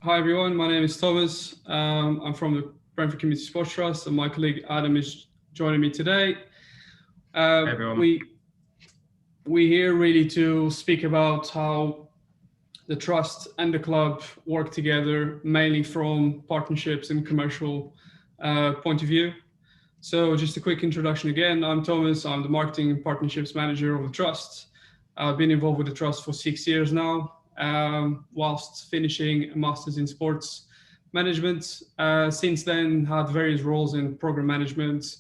Hi everyone, my name is Thomas. I'm from the Brentford Community Sports Trust, and my colleague Adam is joining me today. Hey everyone. We're here really to speak about how the trust and the club work together, mainly from partnerships and commercial point of view. So just a quick introduction again. I'm Thomas. I'm the marketing and partnerships manager of the trust. I've been involved with the trust for 6 years now, whilst finishing a master's in sports management. Since then, had various roles in program management,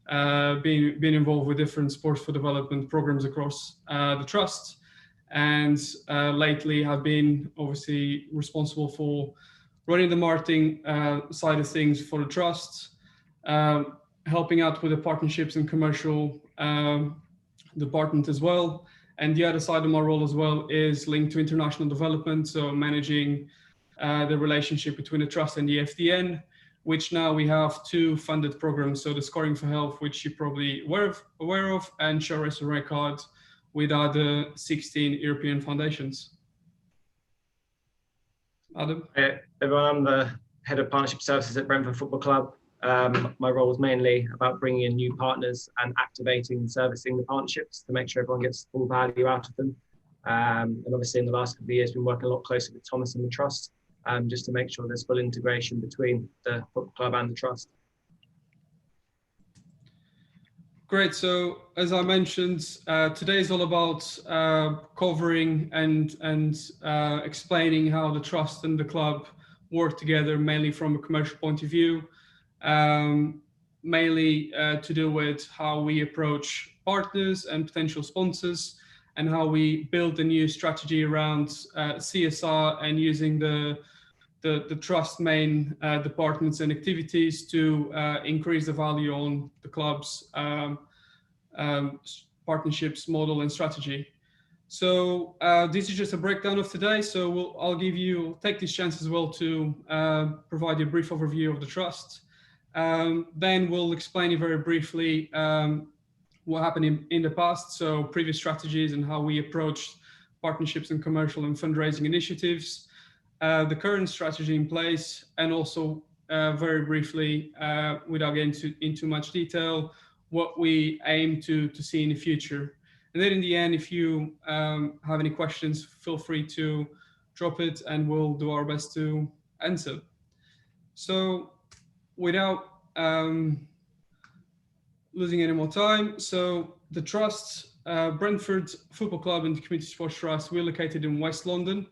been involved with different sports for development programs across the trust, and lately have been obviously responsible for running the marketing side of things for the trust, helping out with the partnerships and commercial department as well. And the other side of my role as well is linked to international development, so managing the relationship between the trust and the FDN, which now we have 2 funded programs. So the Scoring for Health, which you're probably aware of, and Show Race and Record with other 16 European foundations. Adam? Hey everyone, I'm the Head of Partnership Services at Brentford Football Club. My role is mainly about bringing in new partners and activating and servicing the partnerships to make sure everyone gets full value out of them. And obviously in the last couple of years, been working a lot closer with Thomas and the Trust, just to make sure there's full integration between the football club and the Trust. Great. So as I mentioned, today is all about covering and explaining how the trust and the club work together, mainly from a commercial point of view, mainly to do with how we approach partners and potential sponsors, and how we build a new strategy around CSR and using the trust main departments and activities to increase the value on the club's partnerships model and strategy. So this is just a breakdown of today. So I'll take this chance as well to provide you a brief overview of the trust. Then we'll explain you very briefly what happened in the past, so previous strategies and how we approached partnerships and commercial and fundraising initiatives, the current strategy in place, and also very briefly, without getting into much detail, what we aim to see in the future. And then in the end, if you have any questions, feel free to drop it and we'll do our best to answer. So without losing any more time, so the trust, Brentford Football Club and Community Sports Trust, we're located in West London.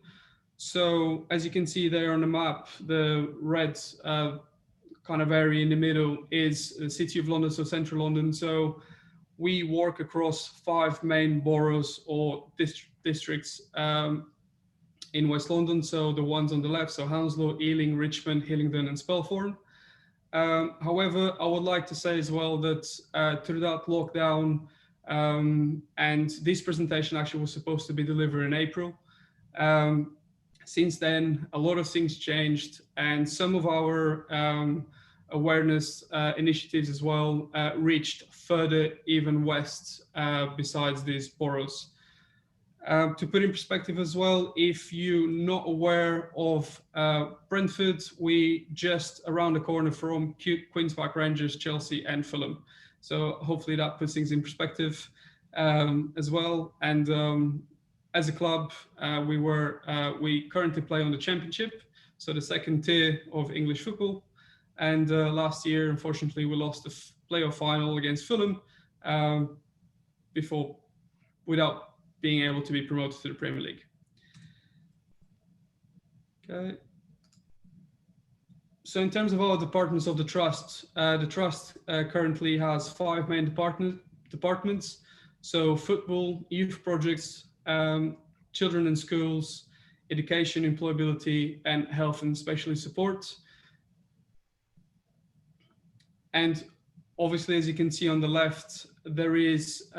So as you can see there on the map, the red kind of area in the middle is the City of London, so Central London. So we work across 5 main boroughs or districts in West London. So the ones on the left, so Hounslow, Ealing, Richmond, Hillingdon and Spelthorne. However, I would like to say as well that throughout lockdown, and this presentation actually was supposed to be delivered in April. Since then, a lot of things changed, and some of our awareness initiatives as well reached further even west besides these boroughs. To put in perspective as well, if you're not aware of Brentford, we just around the corner from Queen's Park Rangers, Chelsea and Fulham. So hopefully that puts things in perspective as well. And as a club, we currently play on the Championship, so the second tier of English football. And last year, unfortunately, we lost the playoff final against Fulham without being able to be promoted to the Premier League. Okay. So in terms of our departments of the trust currently has 5 main departments. So football, youth projects, children and schools, education, employability, and health and specialist support. And obviously, as you can see on the left, there is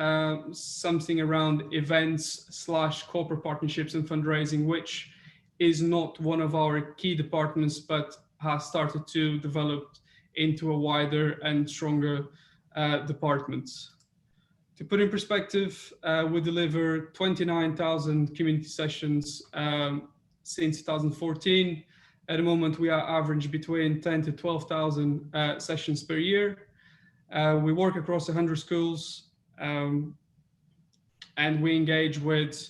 something around events / corporate partnerships and fundraising, which is not one of our key departments, but has started to develop into a wider and stronger department. To put in perspective, we deliver 29,000 community sessions since 2014, At the moment, we are average between 10 to 12,000 sessions per year. We work across 100 schools, and we engage with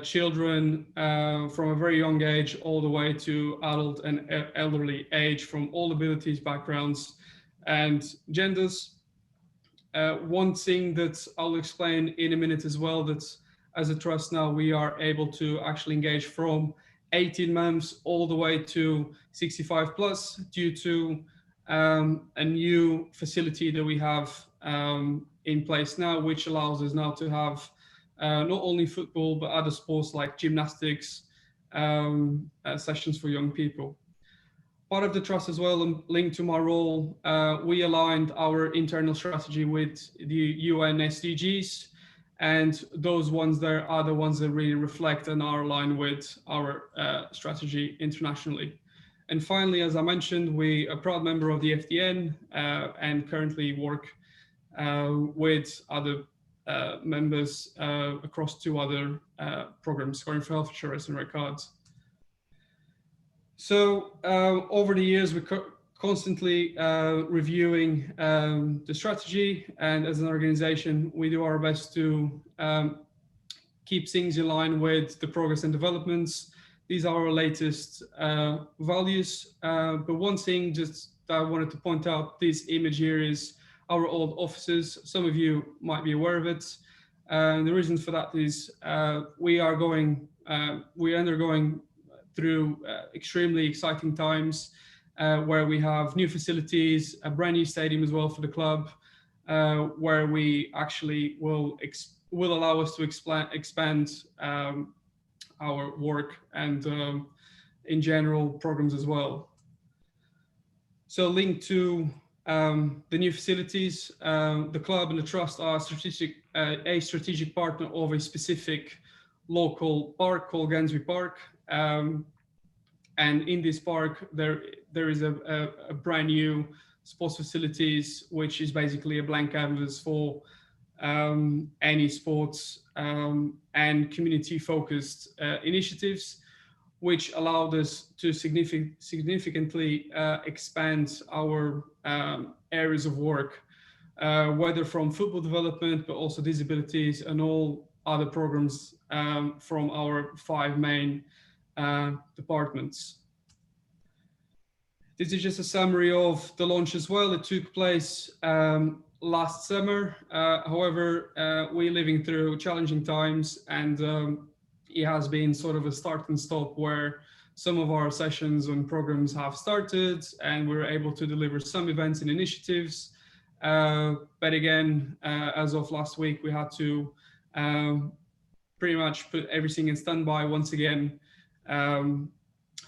children from a very young age all the way to adult and elderly age, from all abilities, backgrounds, and genders. One thing that I'll explain in a minute as well, that as a trust now, we are able to actually engage from 18 months all the way to 65 plus, due to a new facility that we have in place now, which allows us now to have not only football, but other sports like gymnastics sessions for young people. Part of the trust as well, and linked to my role, we aligned our internal strategy with the UN SDGs, and those ones there are the ones that really reflect and are aligned with our strategy internationally. And finally, as I mentioned, we are a proud member of the FDN and currently work with other members across 2 other programs, scoring for health insurance and red cards. So over the years, we're constantly reviewing the strategy, and as an organization, we do our best to keep things in line with the progress and developments. These are our latest values, but one thing just that I wanted to point out, this image here is our old offices. Some of you might be aware of it. The reason for that is we're undergoing through extremely exciting times where we have new facilities, a brand new stadium as well for the club, where we actually will allow us to expand our work and in general programs as well. So linked to the new facilities, the club and the trust are a strategic partner of a specific local park called Gansby Park. And in this park, there is a brand new sports facilities, which is basically a blank canvas for any sports and community-focused initiatives, which allowed us to significantly expand our areas of work, whether from football development, but also disabilities and all other programs from our 5 main departments. This is just a summary of the launch as well. It took place last summer. However, we're living through challenging times, and it has been sort of a start and stop, where some of our sessions and programs have started and we're able to deliver some events and initiatives. But again, as of last week, we had to pretty much put everything in standby once again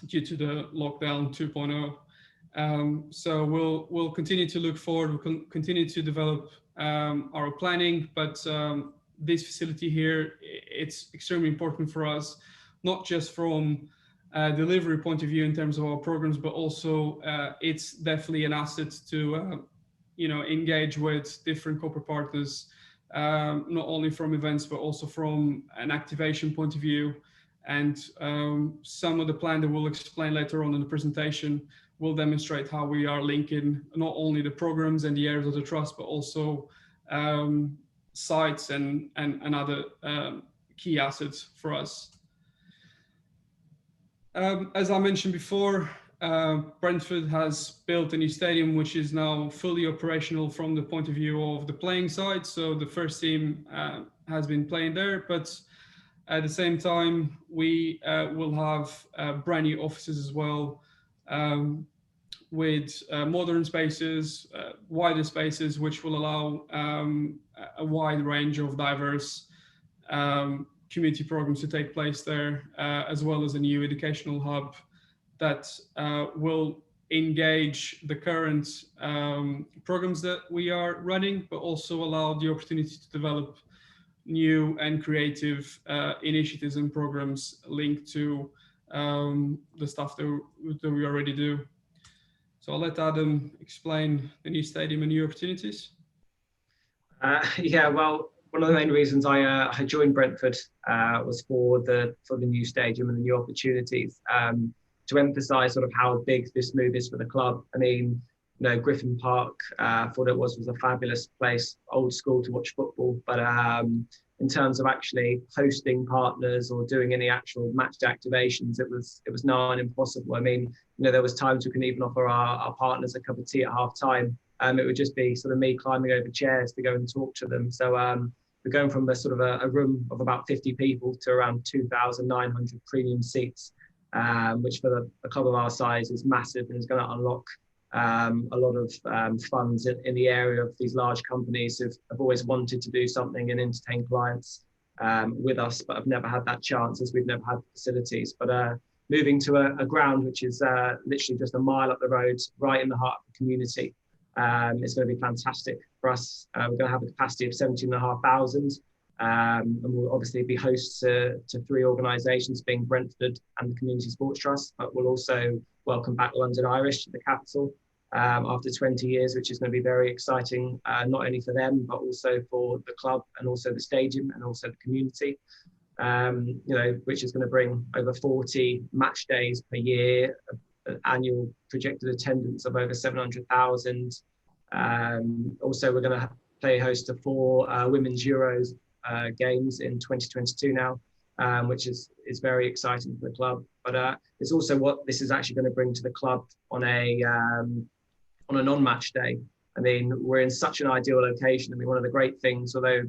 due to the lockdown 2.0. So we'll continue to look forward, we'll continue to develop our planning, but this facility here, it's extremely important for us, not just from a delivery point of view in terms of our programs, but also it's definitely an asset to engage with different corporate partners, not only from events, but also from an activation point of view. And some of the plan that we'll explain later on in the presentation will demonstrate how we are linking not only the programs and the areas of the trust, but also sites and other key assets for us. As I mentioned before, Brentford has built a new stadium, which is now fully operational from the point of view of the playing side. So the first team has been playing there, but at the same time, we will have brand new offices as well, with modern spaces, wider spaces, which will allow a wide range of diverse community programs to take place there, as well as a new educational hub that will engage the current programs that we are running, but also allow the opportunity to develop new and creative initiatives and programs linked to the stuff that we already do. So I'll let Adam explain the new stadium and new opportunities. Yeah, well, one of the main reasons I joined Brentford was for the new stadium and the new opportunities. to emphasise sort of how big this move is for the club. I mean, you know, Griffin Park, thought it was a fabulous place, old school to watch football. But in terms of actually hosting partners or doing any actual match day activations, it was nigh on impossible. I mean, you know, there was times we couldn't even offer our partners a cup of tea at half time. It would just be sort of me climbing over chairs to go and talk to them. So we're going from a sort of a room of about 50 people to around 2,900 premium seats, which for a club of our size is massive and is going to unlock a lot of funds in the area of these large companies who have always wanted to do something and entertain clients with us, but have never had that chance as we've never had facilities. But moving to a ground which is literally just a mile up the road, right in the heart of the community, it's going to be fantastic for us. We're going to have a capacity of 17,500. And we'll obviously be hosts to 3 organisations, being Brentford and the Community Sports Trust, but we'll also welcome back London Irish to the capital after 20 years, which is going to be very exciting, not only for them, but also for the club and also the stadium and also the community, you know, which is going to bring over 40 match days per year, an annual projected attendance of over 700,000. Also, we're going to play host to 4 Women's Euros games in 2022 now, which is very exciting for the club. But it's also what this is actually going to bring to the club on a non-match day. I mean, we're in such an ideal location. I mean, one of the great things, although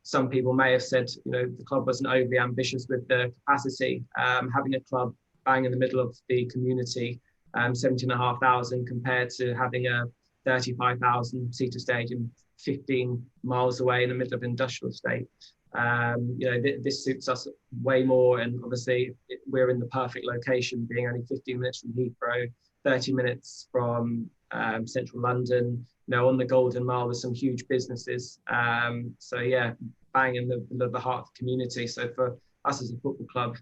some people may have said, you know, the club wasn't overly ambitious with the capacity, having a club bang in the middle of the community, 17,500 compared to having a 35,000 seater stadium 15 miles away in the middle of an industrial estate. You know, this suits us way more, and obviously we're in the perfect location, being only 15 minutes from Heathrow, 30 minutes from central London, you know, on the Golden Mile with some huge businesses. So yeah, bang in the heart of the community. So for us as a football club,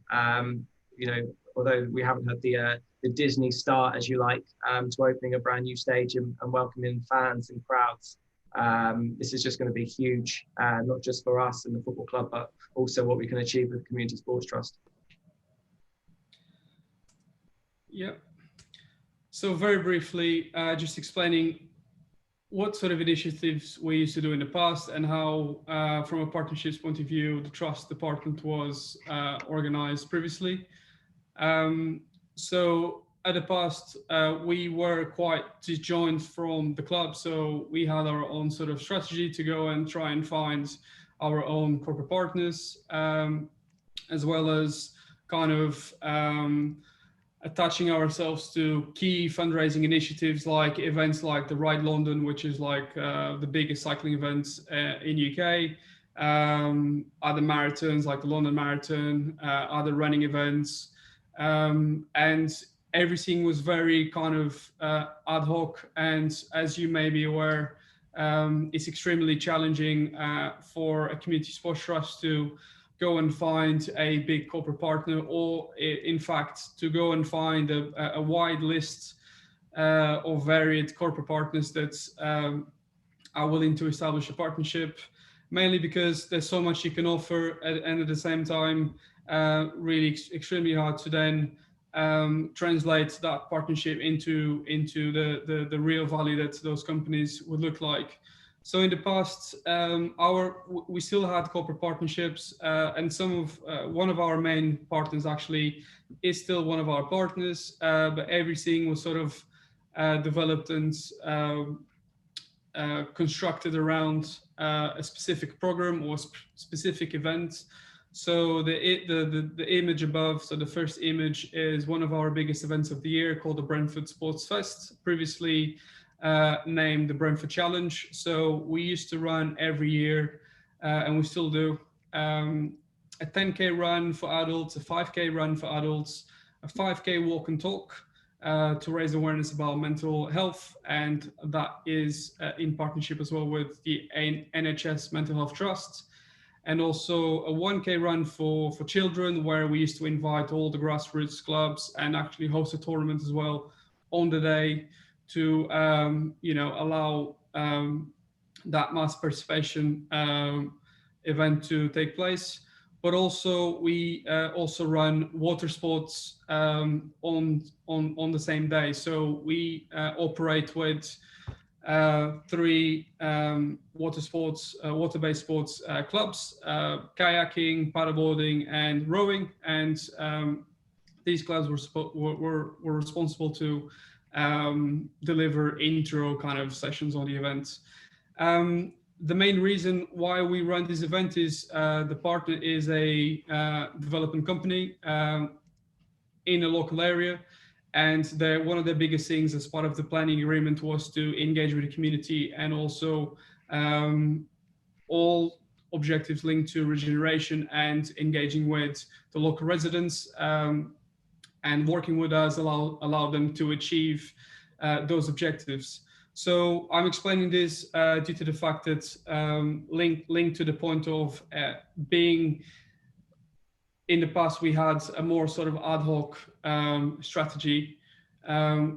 you know, although we haven't had the Disney start, as you like, to opening a brand new stadium and welcoming fans and crowds, this is just going to be huge, not just for us and the football club, but also what we can achieve with the Community Sports Trust. Yeah. So very briefly, just explaining what sort of initiatives we used to do in the past and how, from a partnerships point of view, the trust department was organized previously. So at the past, we were quite disjoined from the club. So we had our own sort of strategy to go and try and find our own corporate partners, as well as kind of attaching ourselves to key fundraising initiatives like events like the Ride London, which is like the biggest cycling events in UK, other marathons like the London Marathon, other running events, and everything was very kind of ad hoc. And as you may be aware, it's extremely challenging for a community sports trust to go and find a big corporate partner, or in fact, to go and find a wide list of varied corporate partners that are willing to establish a partnership, mainly because there's so much you can offer, and at the same time, really extremely hard to then translate that partnership into the real value that those companies would look like. So in the past, we still had corporate partnerships, and one of our main partners actually is still one of our partners, but everything was sort of developed and constructed around a specific program or specific event. So the image above, so the first image is one of our biggest events of the year called the Brentford Sports Fest, previously named the Brentford Challenge. So we used to run every year, and we still do, a 10K run for adults, a 5K run for adults, a 5K walk and talk to raise awareness about mental health. And that is in partnership as well with the NHS Mental Health Trust. And also a 1K run for children, where we used to invite all the grassroots clubs and actually host a tournament as well on the day to allow that mass participation event to take place. but also we also run water sports on the same day. So we operate with three water-based sports clubs: kayaking, paddleboarding, and rowing. And these clubs were responsible to deliver intro kind of sessions on the event. The main reason why we run this event is the partner is a development company in a local area, and one of the biggest things as part of the planning agreement was to engage with the community, and also all objectives linked to regeneration and engaging with the local residents, and working with us allow them to achieve those objectives. So I'm explaining this due to the fact that linked to the point of being, in the past we had a more sort of ad hoc strategy,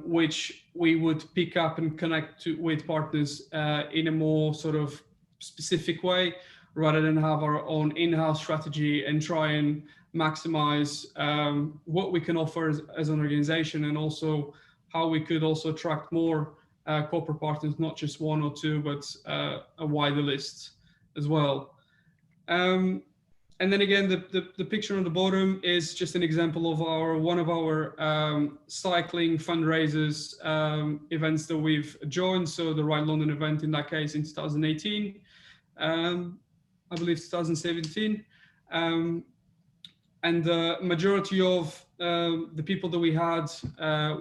which we would pick up and connect with partners in a more sort of specific way, rather than have our own in-house strategy and try and maximize what we can offer as an organization, and also how we could also attract more corporate partners, not just one or two, but a wider list as well. And then again, the picture on the bottom is just an example of one of our cycling fundraisers events that we've joined. So the Ride London event, in that case, in 2018, I believe 2017. And the majority of the people that we had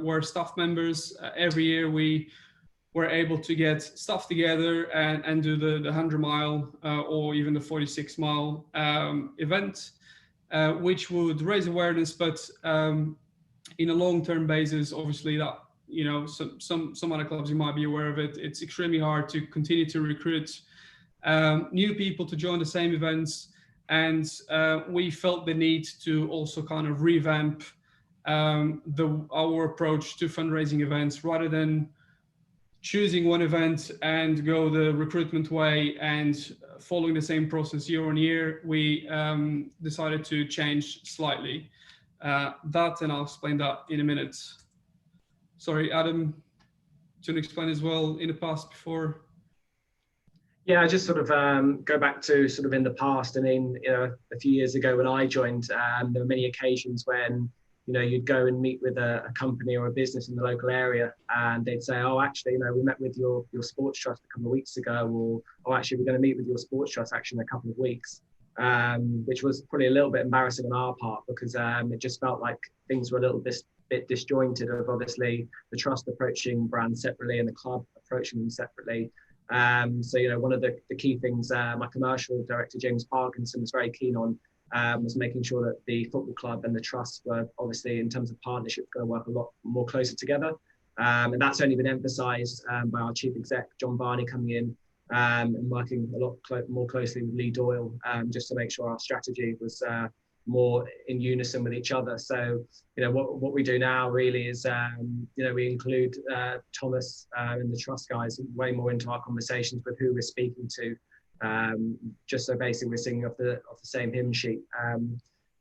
were staff members. Every year we were able to get staff together and do the 100-mile or even the 46-mile event, which would raise awareness, but in a long-term basis, obviously that, you know, some other clubs, you might be aware of it, it's extremely hard to continue to recruit new people to join the same events. And we felt the need to also kind of revamp our approach to fundraising events, rather than choosing one event and go the recruitment way and following the same process year on year. We decided to change slightly that, and I'll explain that in a minute. Sorry, Adam, do you want to explain as well in the past before? Yeah, I just sort of go back to sort of in the past. I mean, you know, a few years ago when I joined, there were many occasions when, you know, you'd go and meet with a company or a business in the local area, and they'd say, oh, actually, you know, we met with your sports trust a couple of weeks ago, or oh, actually, we're going to meet with your sports trust actually in a couple of weeks, which was probably a little bit embarrassing on our part, because it just felt like things were a little bit disjointed of obviously the trust approaching brands separately and the club approaching them separately. So, you know, one of the key things my commercial director, James Parkinson, was very keen on was making sure that the football club and the trust were obviously, in terms of partnership, going to work a lot more closer together. And that's only been emphasised by our chief exec, John Barney, coming in and working a lot more closely with Lee Doyle, just to make sure our strategy was more in unison with each other. So, you know, what we do now really is, you know, we include Thomas and the trust guys way more into our conversations with who we're speaking to, just so basically we're singing off the same hymn sheet.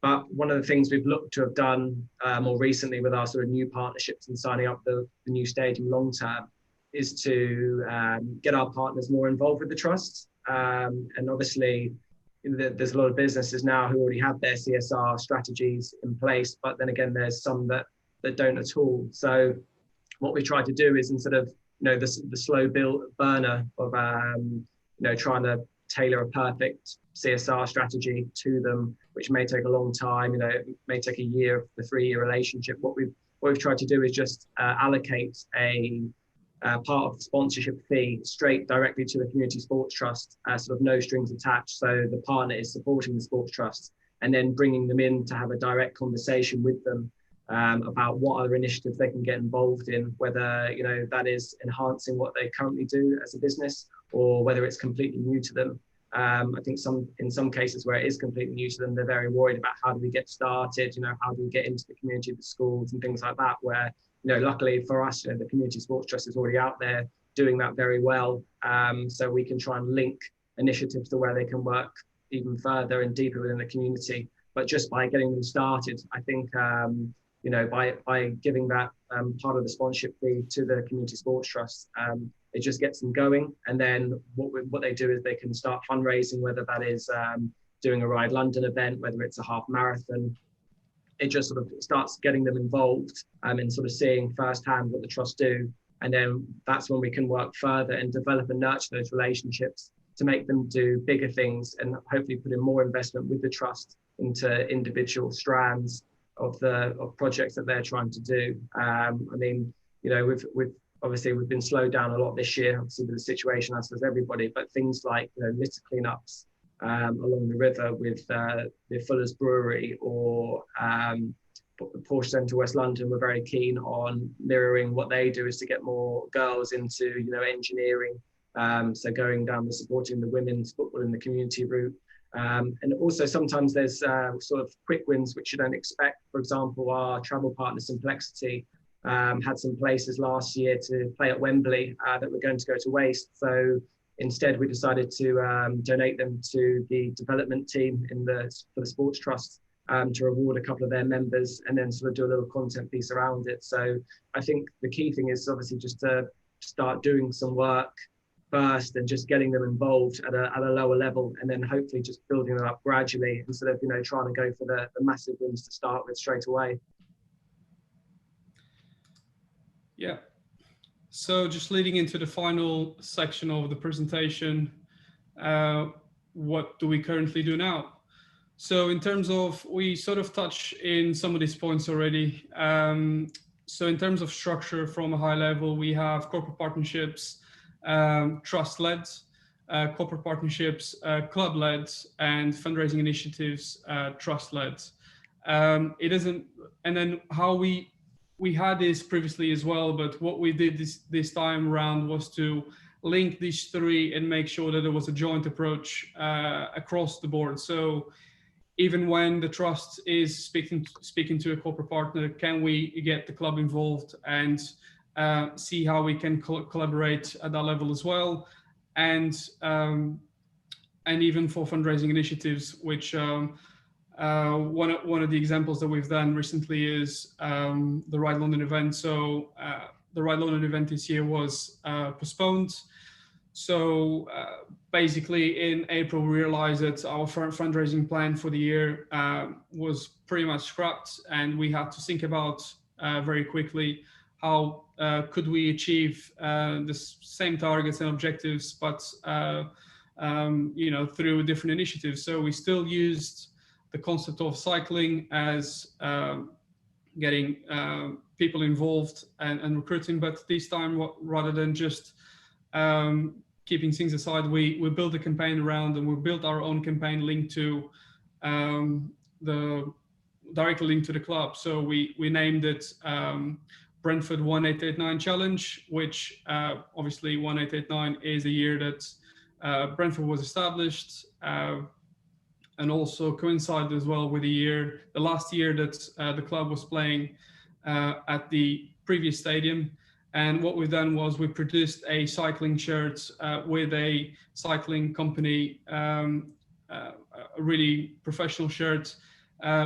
But one of the things we've looked to have done more recently with our sort of new partnerships and signing up the new stadium long term is to get our partners more involved with the trusts. And obviously, there's a lot of businesses now who already have their CSR strategies in place, but then again, there's some that don't at all. So what we try to do is, instead of, you know, the slow burner of you know, trying to tailor a perfect CSR strategy to them, which may take a long time, you know, it may take a year, the 3-year relationship. What we've tried to do is just allocate a part of the sponsorship fee straight directly to the community sports trust, sort of no strings attached. So the partner is supporting the sports trust and then bringing them in to have a direct conversation with them about what other initiatives they can get involved in, whether, you know, that is enhancing what they currently do as a business, or whether it's completely new to them. I think in some cases where it is completely new to them, they're very worried about how do we get started, you know, how do we get into the community, the schools and things like that, where, you know, luckily for us, you know, the Community Sports Trust is already out there doing that very well. So we can try and link initiatives to where they can work even further and deeper within the community. But just by getting them started, I think, you know, by giving that part of the sponsorship fee to the Community Sports Trust, it just gets them going. And then what they do is they can start fundraising, whether that is doing a Ride London event, whether it's a half marathon. It just sort of starts getting them involved and sort of seeing firsthand what the trust do. And then that's when we can work further and develop and nurture those relationships to make them do bigger things and hopefully put in more investment with the trust into individual strands of projects that they're trying to do. I mean, you know, we've been slowed down a lot this year, obviously with the situation as does everybody, but things like, you know, litter cleanups along the river with the Fuller's Brewery or Porsche Centre West London were very keen on mirroring what they do is to get more girls into, you know, engineering. So going down supporting the women's football in the community route. And also sometimes there's sort of quick wins which you don't expect. For example, our travel partner Simplexity had some places last year to play at Wembley that were going to go to waste. So instead we decided to donate them to the development team for the Sports Trust to reward a couple of their members and then sort of do a little content piece around it. So I think the key thing is obviously just to start doing some work first and just getting them involved at a lower level and then hopefully just building them up gradually instead of, you know, trying to go for the massive wins to start with straight away. Yeah. So just leading into the final section of the presentation, what do we currently do now? So in terms of, we sort of touch in some of these points already. So in terms of structure from a high level, we have corporate partnerships, trust-led, corporate partnerships, club-led, and fundraising initiatives, trust-led. It isn't, and then how we had this previously as well, but what we did this time around was to link these three and make sure that there was a joint approach across the board. So even when the trust is speaking to a corporate partner, can we get the club involved and see how we can collaborate at that level as well, and even for fundraising initiatives, which one of the examples that we've done recently is the Ride London event. So the Ride London event this year was postponed. So basically in April, we realized that our fundraising plan for the year was pretty much scrapped, and we had to think about very quickly how could we achieve the same targets and objectives, but you know, through different initiatives. So we still used the concept of cycling as getting people involved and recruiting, but this time rather than just keeping things aside, we built a campaign around, and we built our own campaign linked to directly linked to the club. So we named it Brentford 1889 Challenge, which obviously 1889 is the year that Brentford was established, and also coincided as well with the last year that the club was playing at the previous stadium. And what we've done was we produced a cycling shirt with a cycling company, a really professional shirt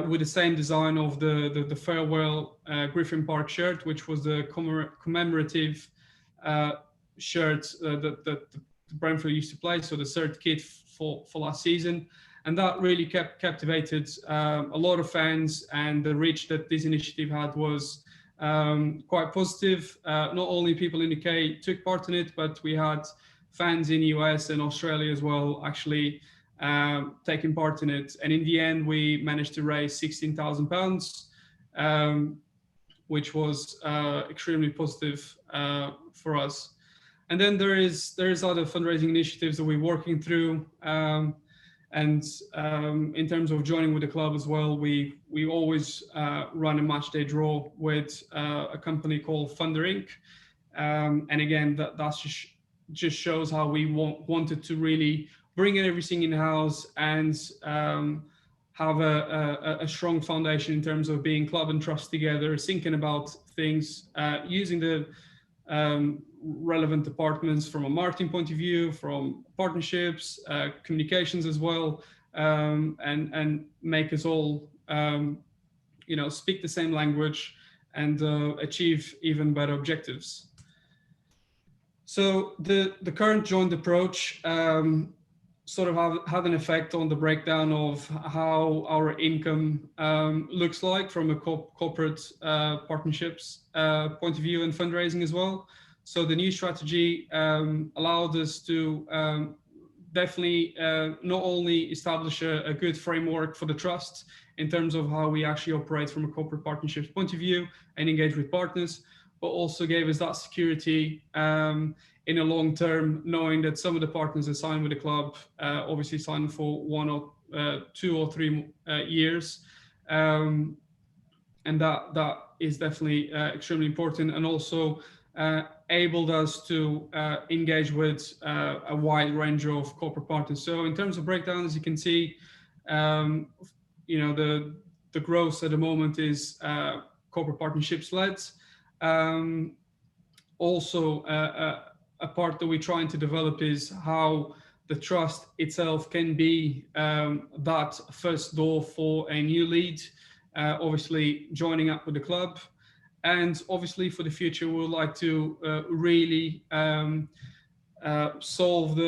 with the same design of the farewell Griffin Park shirt, which was the commemorative shirt that Brentford used to play, so the third kit for last season. And that really captivated a lot of fans, and the reach that this initiative had was quite positive. Not only people in the UK took part in it, but we had fans in the US and Australia as well actually taking part in it. And in the end, we managed to raise £16,000, which was extremely positive for us. And then there is other fundraising initiatives that we're working through. And in terms of joining with the club as well, we always run a match day draw with a company called Thunder Inc. And again, that just shows how we wanted to really bring in everything in-house and have a strong foundation in terms of being club and trust together, thinking about things, using the relevant departments from a marketing point of view, from partnerships, communications as well, and make us all speak the same language and achieve even better objectives. So the current joint approach sort of had an effect on the breakdown of how our income looks like from a corporate partnerships point of view and fundraising as well. So the new strategy allowed us to definitely not only establish a good framework for the trust in terms of how we actually operate from a corporate partnerships point of view and engage with partners, but also gave us that security in a long term, knowing that some of the partners that sign with the club obviously sign for 1 or 2 or 3 years. And that is definitely extremely important, and also enabled us to engage with a wide range of corporate partners. So in terms of breakdown, as you can see, the growth at the moment is corporate partnerships led. Also, a part that we're trying to develop is how the trust itself can be that first door for a new lead, obviously joining up with the club. And obviously for the future, we would like to really solve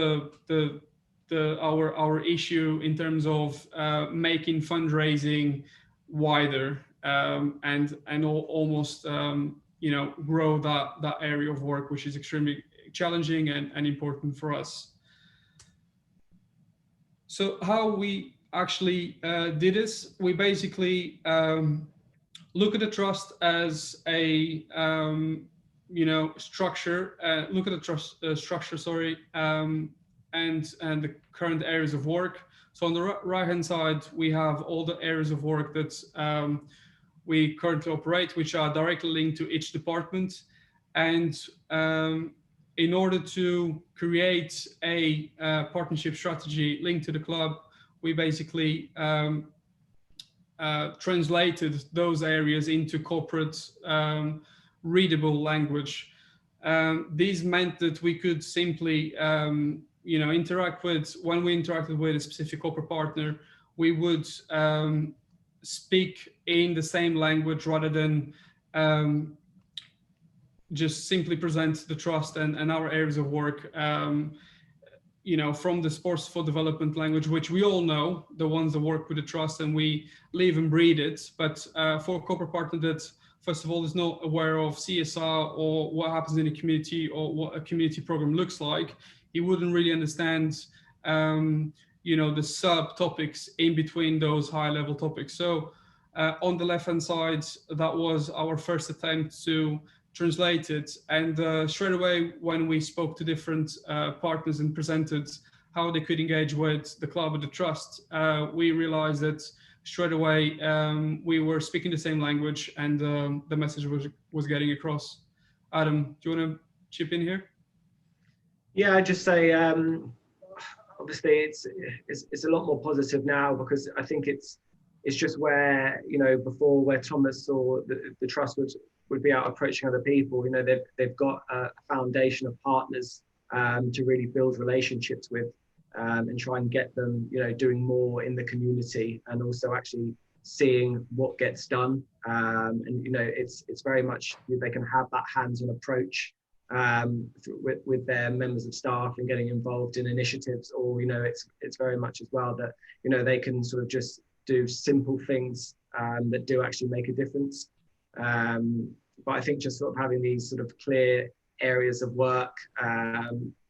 our issue in terms of making fundraising wider and almost grow that area of work, which is extremely challenging and important for us. So how we actually did this, we basically look at the trust as a structure. Look at the trust structure, sorry, and the current areas of work. So on the right hand side, we have all the areas of work that we currently operate, which are directly linked to each department. And in order to create a partnership strategy linked to the club, we basically translated those areas into corporate readable language. These meant that we could simply interact with, when we interacted with a specific corporate partner, we would speak in the same language rather than just simply present the trust and our areas of work from the sports for development language, which we all know, the ones that work with the trust, and we live and breathe it. But for a corporate partner that, first of all, is not aware of CSR or what happens in the community or what a community program looks like, he wouldn't really understand, the subtopics in between those high-level topics. So on the left-hand side, that was our first attempt to translate it. And straight away, when we spoke to different partners and presented how they could engage with the club and the trust, we realized that straight away we were speaking the same language, and the message was getting across. Adam, do you want to chip in here? Yeah, I'd just say, obviously it's a lot more positive now, because I think it's just where, before, where Thomas or the trust would be out approaching other people, they've got a foundation of partners to really build relationships with, and try and get them, doing more in the community, and also actually seeing what gets done. And it's very much, they can have that hands-on approach with their members of staff and getting involved in initiatives, or it's very much as well that they can sort of just do simple things that do actually make a difference. But I think just sort of having these sort of clear areas of work,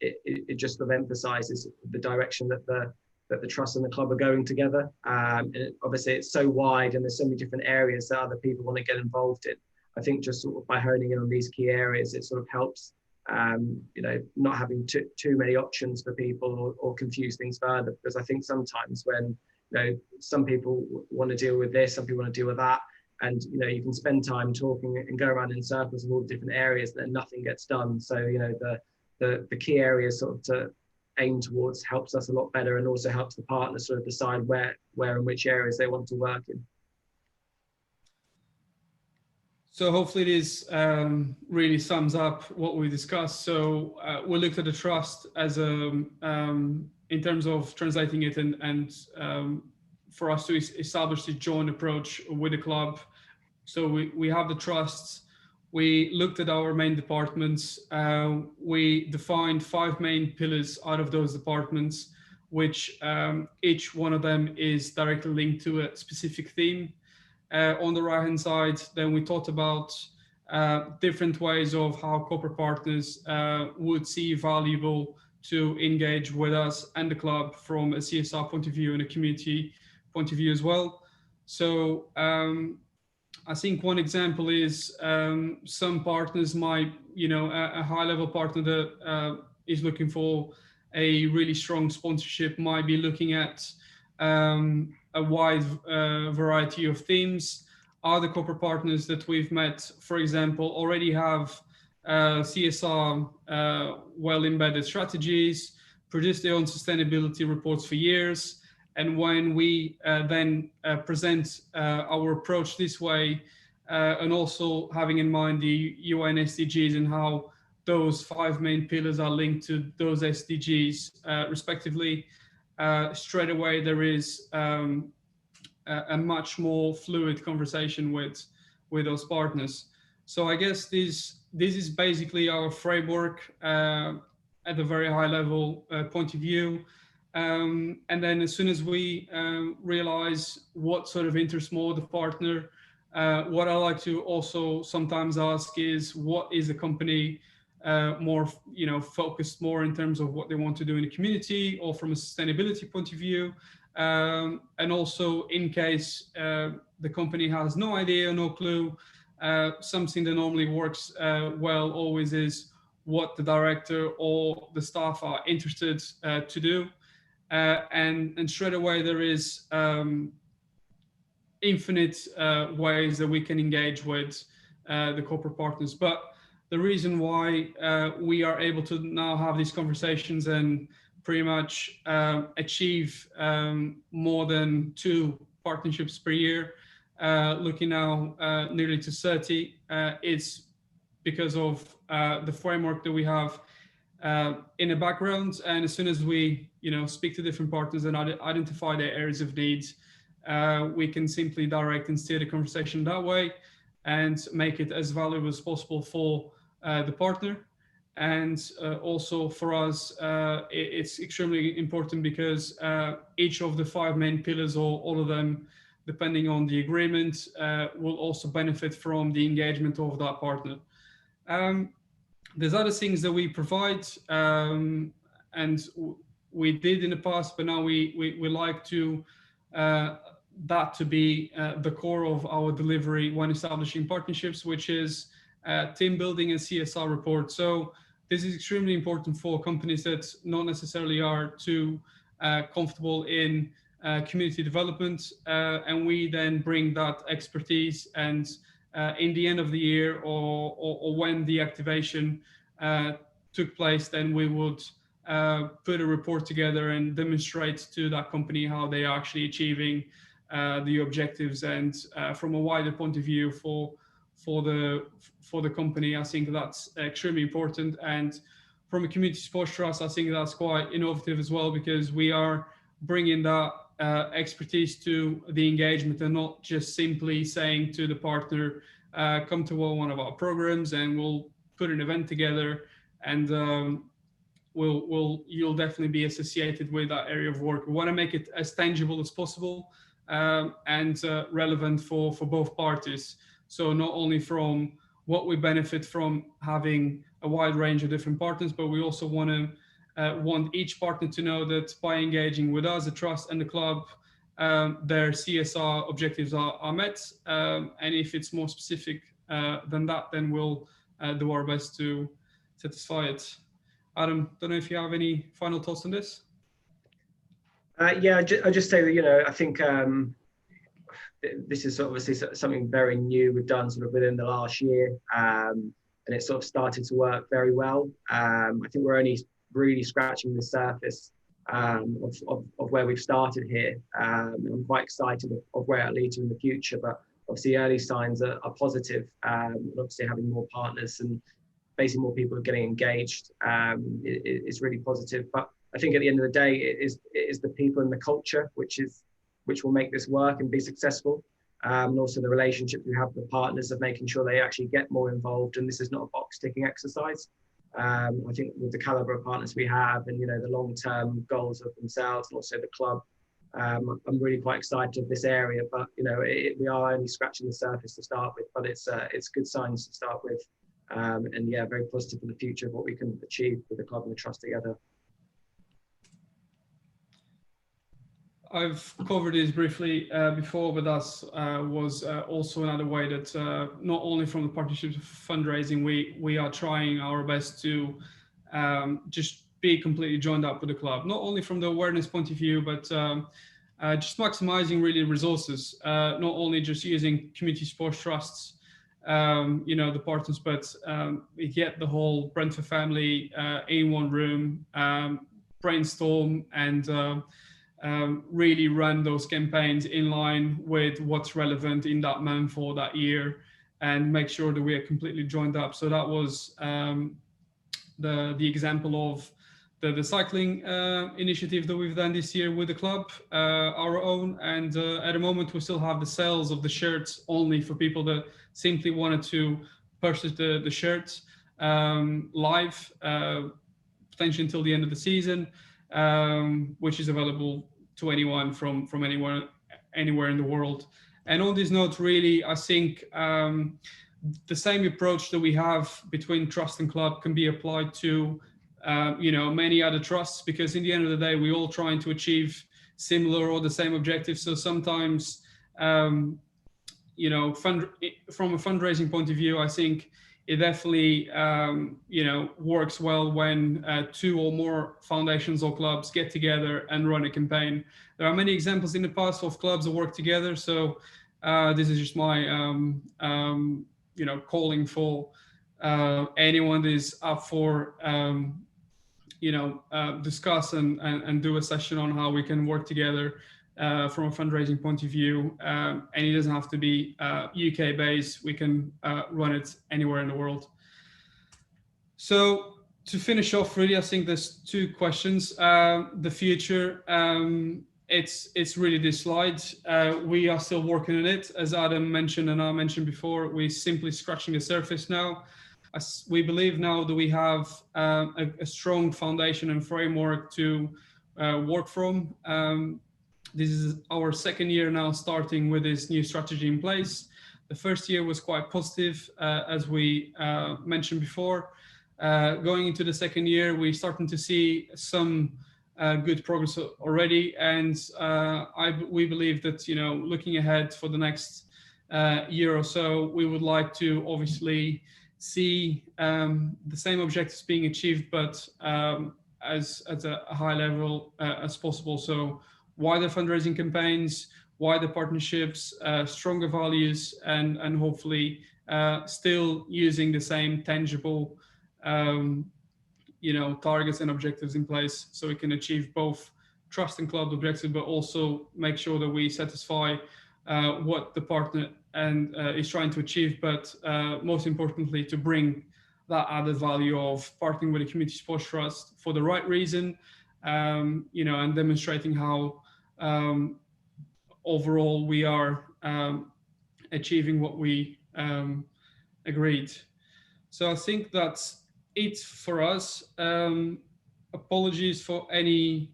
it just sort of emphasizes the direction that the trust and the club are going together. And obviously it's so wide, and there's so many different areas that other people want to get involved in. I think just sort of by honing in on these key areas, it sort of helps, not having too many options for people or confuse things further. Because I think sometimes when, some people want to deal with this, some people want to deal with that, and you can spend time talking and go around in circles of all the different areas, and then nothing gets done. So the key areas sort of to aim towards helps us a lot better, and also helps the partners sort of decide where and which areas they want to work in. So hopefully this really sums up what we discussed. So we looked at the trust as a in terms of translating it and for us to establish the joint approach with the club. So we have the trusts. We looked at our main departments. We defined 5 main pillars out of those departments, which each one of them is directly linked to a specific theme. On the right-hand side, then we talked about different ways of how corporate partners would see valuable to engage with us and the club from a CSR point of view and a community point of view as well. So I think one example is some partners might, a high-level partner that is looking for a really strong sponsorship might be looking at a wide variety of themes. Other corporate partners that we've met, for example, already have CSR well-embedded strategies, produce their own sustainability reports for years. And when we then present our approach this way, and also having in mind the UN SDGs and how those 5 main pillars are linked to those SDGs respectively, straight away there is a much more fluid conversation with those partners. So I guess this is basically our framework at a very high level point of view. And then as soon as we realize what sort of interests more the partner, what I like to also sometimes ask is, what is the company more, focused more in terms of what they want to do in the community or from a sustainability point of view. And also in case the company has no idea, no clue, something that normally works well always is what the director or the staff are interested to do. And straight away there is infinite ways that we can engage with the corporate partners. But the reason why we are able to now have these conversations and pretty much achieve more than 2 partnerships per year, looking now nearly to 30, it's because of the framework that we have in the background. And as soon as we speak to different partners and identify their areas of need, we can simply direct and steer the conversation that way and make it as valuable as possible for the partner. And also for us, it's extremely important because each of the 5 main pillars, or all of them, depending on the agreement, will also benefit from the engagement of that partner. There's other things that we provide, and we did in the past, but now we like to that to be the core of our delivery when establishing partnerships, which is team building and CSR reports. So this is extremely important for companies that not necessarily are too comfortable in community development, and we then bring that expertise. And in the end of the year, or when the activation took place, then we would put a report together and demonstrate to that company how they are actually achieving the objectives. And from a wider point of view for the company, I think that's extremely important. And from a community sports trust, I think that's quite innovative as well, because we are bringing that expertise to the engagement and not just simply saying to the partner, come to one of our programs and we'll put an event together, and you'll definitely be associated with that area of work. We want to make it as tangible as possible and relevant for both parties. So not only from what we benefit from having a wide range of different partners, but we also want each partner to know that by engaging with us, the trust and the club, their CSR objectives are met. And if it's more specific than that, then we'll do our best to satisfy it. Adam, don't know if you have any final thoughts on this? Yeah, I just say that, I think this is obviously something very new we've done sort of within the last year, and it's sort of started to work very well. I think we're only really scratching the surface of where we've started here. I'm quite excited of where it leads to in the future, but obviously early signs are positive. And obviously having more partners and basically more people getting engaged is really positive. But I think at the end of the day, it is the people and the culture which will make this work and be successful. And also the relationships we have with the partners of making sure they actually get more involved. And this is not a box ticking exercise. I think with the caliber of partners we have and, the long-term goals of themselves and also the club, I'm really quite excited of this area, but, we are only scratching the surface to start with, but it's good signs to start with. And yeah, very positive for the future of what we can achieve with the club and the trust together. I've covered this briefly before, but that was also another way that not only from the partnership fundraising, we are trying our best to just be completely joined up with the club, not only from the awareness point of view, but just maximizing really resources, not only just using community sports trusts, the partners, but we get the whole Brentford family in one room, brainstorm and really run those campaigns in line with what's relevant in that month or that year, and make sure that we are completely joined up. So that was the example of the cycling initiative that we've done this year with the club, our own. And at the moment, we still have the sales of the shirts only for people that simply wanted to purchase the shirts live, potentially until the end of the season, which is available to anyone from anywhere in the world. And on this note, really, I think the same approach that we have between trust and club can be applied to many other trusts, because in the end of the day, we're all trying to achieve similar or the same objectives. So sometimes, from a fundraising point of view, I think it definitely, works well when two or more foundations or clubs get together and run a campaign. There are many examples in the past of clubs that work together. So this is just my, calling for anyone that is up for, discuss and do a session on how we can work together from a fundraising point of view. And it doesn't have to be UK based. We can run it anywhere in the world. So to finish off, really, I think there's two questions. The future, it's really this slide. We are still working on it. As Adam mentioned and I mentioned before, we're simply scratching the surface now. We believe now that we have a strong foundation and framework to work from. This is our second year now starting with this new strategy in place. The first year was quite positive, as we mentioned before. Going into the second year, we're starting to see some good progress already. And we believe that, looking ahead for the next year or so, we would like to obviously see the same objectives being achieved, but at a high level as possible. So wider fundraising campaigns, wider partnerships, stronger values, and hopefully still using the same tangible targets and objectives in place, so we can achieve both trust and club objectives, but also make sure that we satisfy what the partner is trying to achieve, but most importantly, to bring that added value of partnering with a community sports trust for the right reason, and demonstrating how overall we are achieving what we agreed. So I think that's it for us. Apologies for any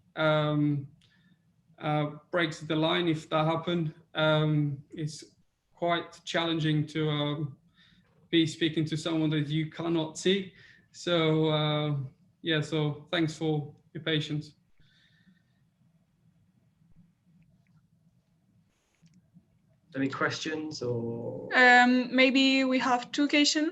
breaks in the line if that happened. It's quite challenging to be speaking to someone that you cannot see. So so thanks for your patience. Any questions or? Maybe we have two questions.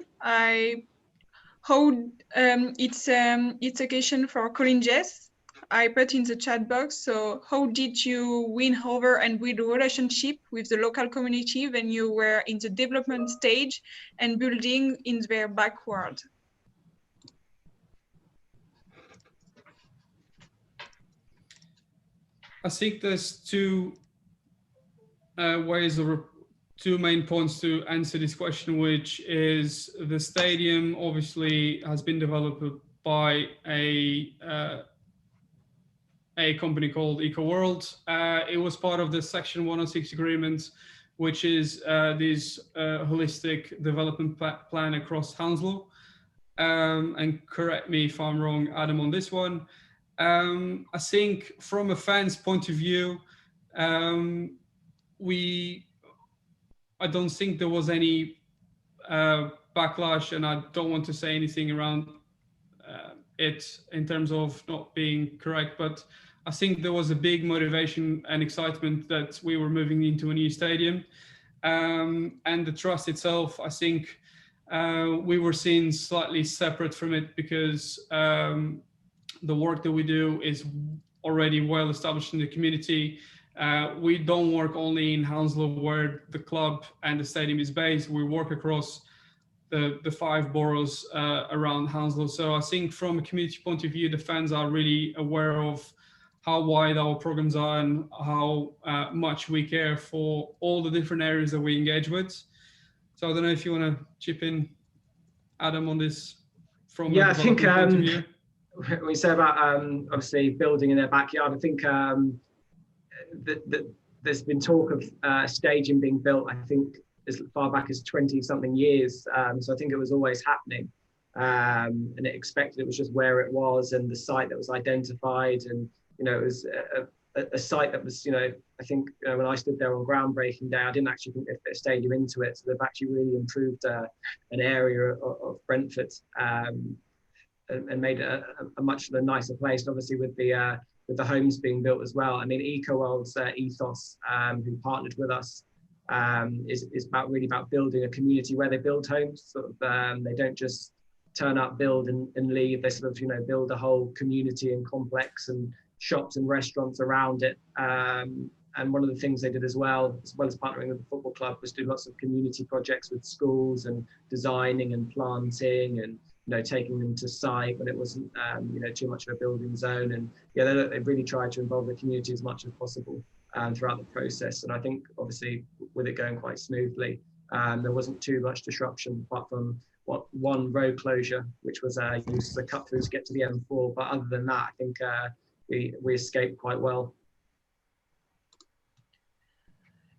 It's a question for Colin Jess. I put in the chat box. So how did you win over and build a relationship with the local community when you were in the development stage and building in their backward? I think there's two two main points to answer this question, which is the stadium obviously has been developed by a a company called EcoWorld. It was part of the Section 106 agreement, which is this holistic development plan across Hounslow. And correct me if I'm wrong, Adam, on this one. I think from a fan's point of view, I don't think there was any backlash, and I don't want to say anything around it in terms of not being correct, but I think there was a big motivation and excitement that we were moving into a new stadium. And the trust itself, I think we were seen slightly separate from it because the work that we do is already well established in the community. We don't work only in Hounslow where the club and the stadium is based. We work across the 5 boroughs around Hounslow. So I think from a community point of view, the fans are really aware of how wide our programs are and how much we care for all the different areas that we engage with. So I don't know if you want to chip in, Adam, on this from a development point of view. We say about obviously building in their backyard. I think that there's been talk of stadium being built, I think, as far back as 20-something years. So I think it was always happening. And it expected, it was just where it was and the site that was identified. And, you know, it was a site that was, you know, I think when I stood there on groundbreaking day, I didn't actually think they'd fit a stadium into it. So they've actually really improved an area of Brentford and made a much nicer place, obviously with the homes being built as well. I mean, EcoWorld's ethos, who partnered with us, is really about building a community where they build homes. Sort of, they don't just turn up, build and leave. They sort of, you know, build a whole community and complex and shops and restaurants around it. And one of the things they did as well as partnering with the football club, was do lots of community projects with schools and designing and planting and, you know, taking them to site when it wasn't, you know, too much of a building zone. And yeah, they really tried to involve the community as much as possible throughout the process. And I think obviously with it going quite smoothly, there wasn't too much disruption apart from one road closure, which was used as a cut through to get to the M4. But other than that, I think we escaped quite well.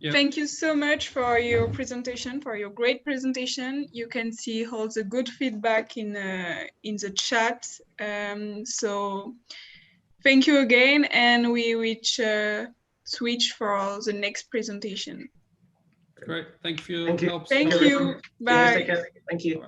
Yeah. Thank you so much for your presentation, for your great presentation. You can see all the good feedback in the chat. So thank you again, and we switch for the next presentation. Great. Thank you for your help. Thank you. Bye. Cheers, take care. Thank you.